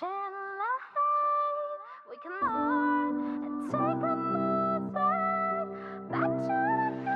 We can learn and take a move back to the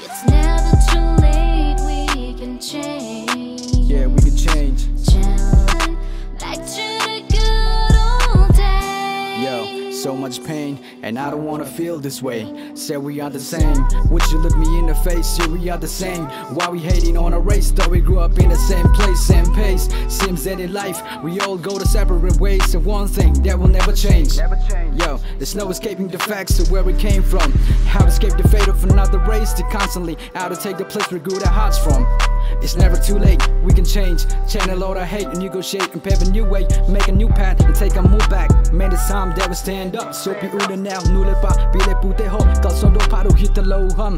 It's never too late, we can change. Yeah, we can change. Chillin' back to the good old days. Yo, so much pain, and I don't wanna feel this way. Say we are the same. Would you look me in the face? Yeah, we are the same. Why we hating on a race? Though we grew up in the same place, same pace. Seems that in life we all go to separate ways. And one thing that will never change. Yo, there's no escaping the facts of where we came from. How to escape the fate of another race. To constantly how to take the place we grew our hearts from. It's never too late, we can change. Channel all the hate and negotiate and pave a new way. Make a new path and take a move back. Man, it's time that we stand up. So be uda now, nule pa, be le pute ho. Got so do paro hit the low hum.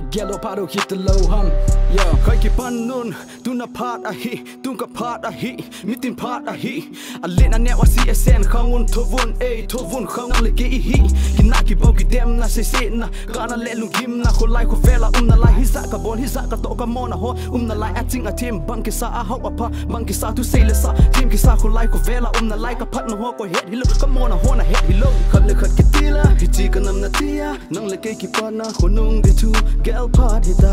Gello paro hit the low hum. Yo, kai ki panun, tu na part a hi, tu ka part a hi, mitin part a hi. A lit na net wa si esen khangun thovun thovun khang le ki hi. Kina ki bau ki dem na se se na, kana le lungim na kholai ko vela na lai hisa ka bon hisa ka to ka mona ho na lai acting a team bang ki sa a ho apa bang ki sa tu se le sa team ki sa kholai ko vela na lai ka phat na ho ko het hilo ka mona ho na het hilo khat le khat ki tila hi chi ka nam na tia nang le ke ki pa na khonung de tu girl part hita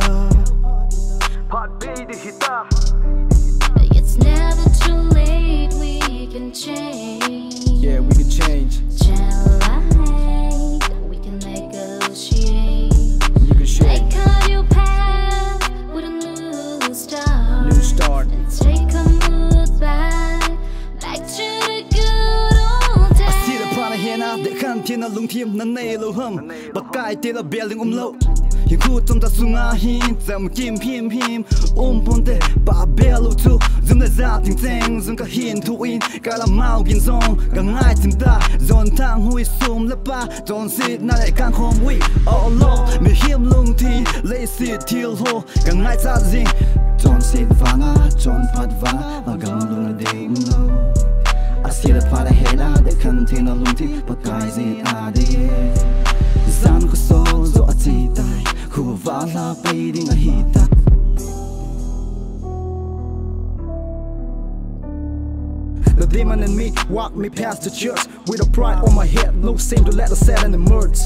part be de hita. It's never too late, we can change. yeah, we can change. We can negotiate. You can shake. Make a new path with a new start. New start. And take a move back to the good old days. I see the prana here now, they can't get a long team, na nail hum. But guy did a building low. You could on the sunga hin, some kim him, ponte, ba bello too. Zoom the zapping things, and hin to win. Got a mouth in zone, gang night in da. Zone tang who is soon the pa. Don't sit, now I can't come with. Oh Lord, me him long tea, lazy till ho, gang nights are zing. Don't sit vanga, don't pat vanga, my gun long day low. I see the part ahead, they contain a long tea, but guys in the Zan ko so zo atitai, who vala fading a hita. The demon in me walked me past the church with a pride on my head, no shame to let the sad emerge.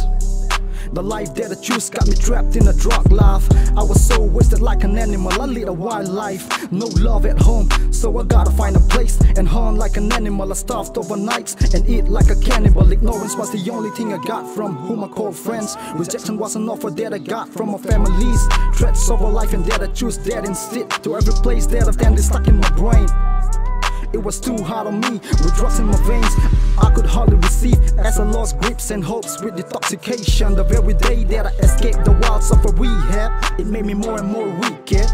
The life that I choose got me trapped in a drug life. I was so wasted like an animal, I lead a wild life. No love at home, so I gotta find a place and hunt like an animal. I starved overnights and eat like a cannibal. Ignorance was the only thing I got from whom I called friends. Rejection was an offer that I got from my families. Threats of a life and that I choose dead instead. To every place that I've been stuck in my brain. It was too hard on me, with drugs in my veins I could hardly receive, as I lost grips and hopes with intoxication. The very day that I escaped the wilds of a rehab, it made me more and more weak, yeah?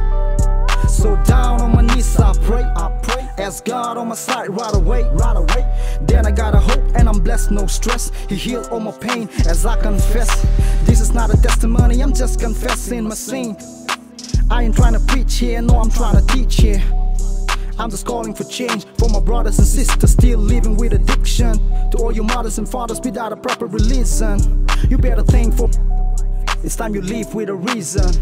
So down on my knees I pray, ask God on my side right away. Then I got a hope and I'm blessed, no stress. He healed all my pain as I confess. This is not a testimony, I'm just confessing my sin. I ain't trying to preach here, no, I'm trying to teach here. I'm just calling for change for my brothers and sisters still living with addiction. To all your mothers and fathers without a proper religion, you better think for it's time you live with a reason.